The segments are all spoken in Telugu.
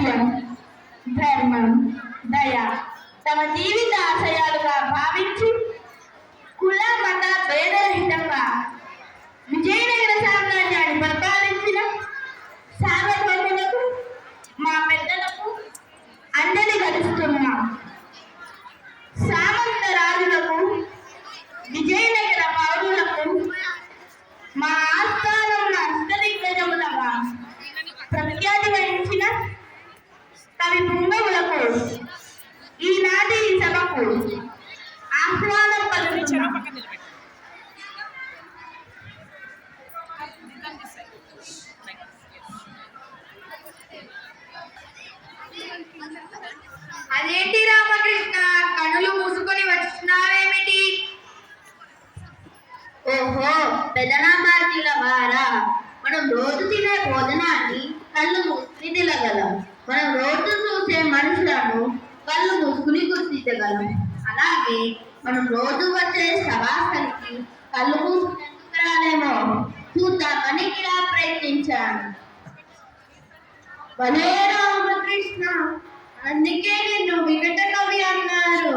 సత్యం, ధర్మం, దయ తమ జీవిత ఆశయాలుగా భావించి కుల మత భేదరహితంగా విజయనగర సామ్రాజ్యాన్ని పరిపాలించిన సార్వభౌములకు మా పెద్దలకు అంజలి ఘటిస్తున్నాం. సామంత రాజులకు, విజయనగర పౌరులకు, మా ఆస్థానం హస్తదిగ్గజములుగా ప్రఖ్యాతి వహించిన కవి పుంగవులకు ఈనాటి ఈ సభకు ఆహ్వానం పలుకుతున్నాం. అదేంటి రామకృష్ణ, కనులు మూసుకొని వచ్చినావేమిటి? ఓహో, పెదనా పార్టీల వారా, మనం రోజు తినే భోజనాన్ని కళ్ళు మూసుకుని తినగలం. మనం రోజు చూసే మనుషులను కళ్ళు మూసుకుని గుర్తించగలం. అలాగే మనం రోజు వచ్చే సభాస్థలికి కళ్ళు మూసుకుని రాలేమో చూద్దామని ఇలా ప్రయత్నించాను. భలే రామకృష్ణ, అందుకే నిన్ను వికట కవి అన్నారు.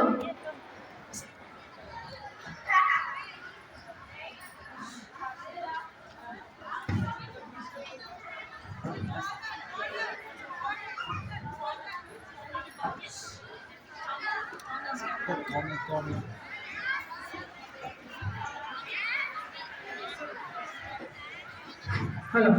హలో,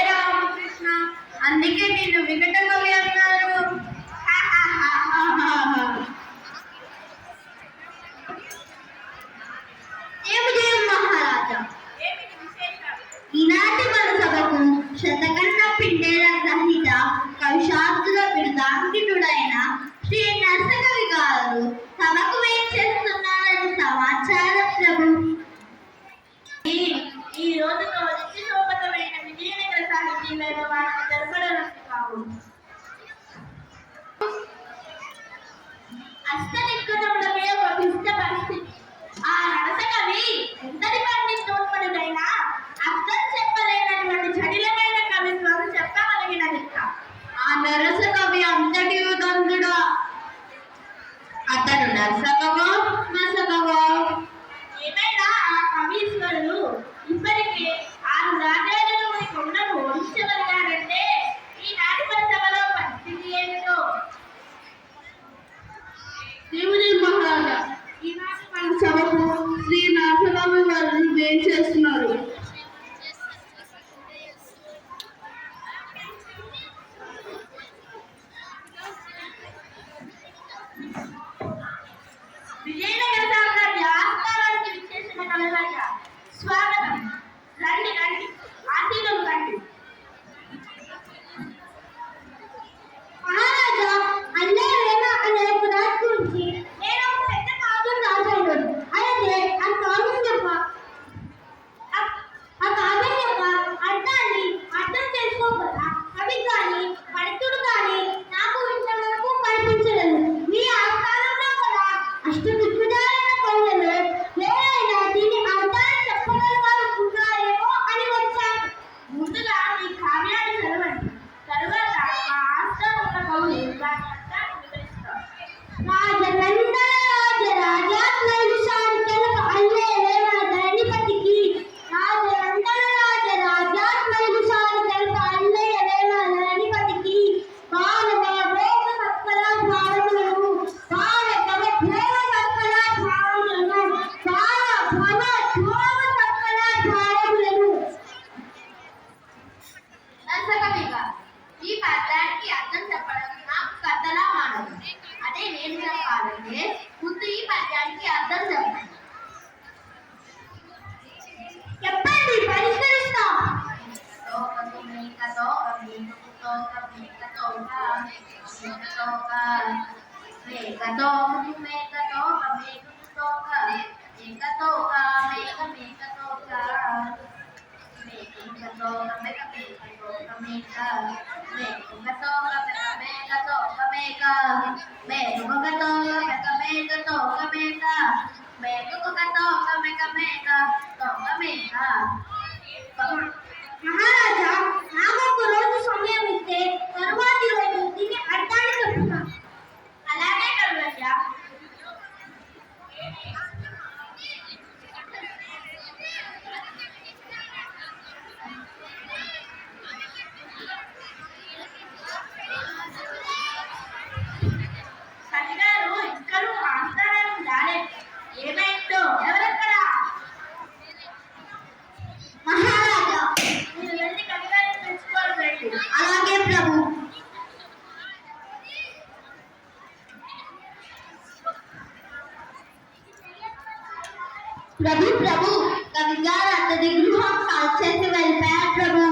రామకృష్ణ, అందుకే నిన్ను వికట కవి అన్నారు. మహారాజా, ఈనాటి మన సభకు శతకన్న పిండేల గ్రహీత కవిశాస్త్రుల బిరుదాంకితుడైన శ్రీ నరసకవి గారు సభకు వేయించేస్తున్నారని సమాచారం ప్రభు. ఈ రోజుతో నిత్యశోభతమైన విజయనగర సాహితీ వైభవాన్ని జరపడానికి కావు. అష్టదిగ్గజములకే ఒక క్లిష్ట పరిస్థితి. ఆ నరసకవి ఎంతటి పండితోత్పదుడైనా అర్థం చెప్పలేనటువంటి జటిలమైన కవిత్వం చెప్పగలిగినది. ఆ నరసకవి అంతటి ఉదంతుడా? అతడు నరసకవో నరసకవో ఏమైనా ఆ కవీశ్వరుడు ఇప్పటికే 6 రాజాలను కొండను ఓడించగలిగాడంటే ఈనాటి మన సభలో పరిస్థితి ఏమిటో. దేవుని మహారాజా, ఈనాటి మన సభకు శ్రీ నరసకవి వారిని వేయించేస్తున్నారు. విజయనగర సామ్రాజ్య ఆస్థానానికి విచ్చేసిన కవివర్య స్వాగతం. రండి రండి, ఆశీర్వాదం రండి. మహారాజా, అన్నేరేనా అనే పురాణ గురించి నేను ఒక పెద్ద కావ్యం రాశాను. అయితే ఆ కావ్యం యొక్క అర్థాన్ని అర్థం చేసుకోగల కవి కానీ పండితుడు కానీ నాకు ఇంతవరకు కనిపించలేదు. మీ ఆస్థానంలో కూడా అష్టదిగ్గజాలైన కవులలో ఎవరైనా దీని అర్థాన్ని చెప్పగల వారు ఉన్నారేమో అని వచ్చాను. ముందుగా ఈ కావ్యాన్ని చదవండి, తరువాత మా ఆస్థానంలో కవులు దాని అర్థాన్ని వివరిస్తారు. రాజనందన రాజ రాజాత్మైలుషాని కనుక అల్లే లేవన ధరణిపతికి. రాజనందన రాజ రాజాత్మైలుషాని కనుక అల్లే లేవన ధరణిపతికి. భారత భోగ సత్కల భారములను, భారత భోగ సత్కల భారములను, భారత భోగ సత్కల భారములను. నరసకవిగా ఈ పద్యానికి అర్థం చెప్పడం నాకు కథలా మానదు. అదే నేను చెప్పాలంటే ముందు ఈ పద్యానికి అర్థం చెప్పండి. చెప్పండి, పరిష్కరిస్తాం. అర్థమైందా? మహారాజా, నాకు ఒక రోజు సమయం ఇస్తే తరువాతి రోజు దీని అర్థాన్ని చెప్తాను. అలాగే కర్మయ్య. సరిగారు ఇక్కడ ఆస్థానం రాలేదు. ఏమైందో? ఎవరెక్కడ? మహారాజా, మీరు వెళ్ళి కనిగారిని తెచ్చుకోవాలి రండి. అలాగే ప్రభు. ప్రభు ప్రభు, కవి గారు అతడి గృహం కాల్చేసి వెళ్ళిపోయారు ప్రభు.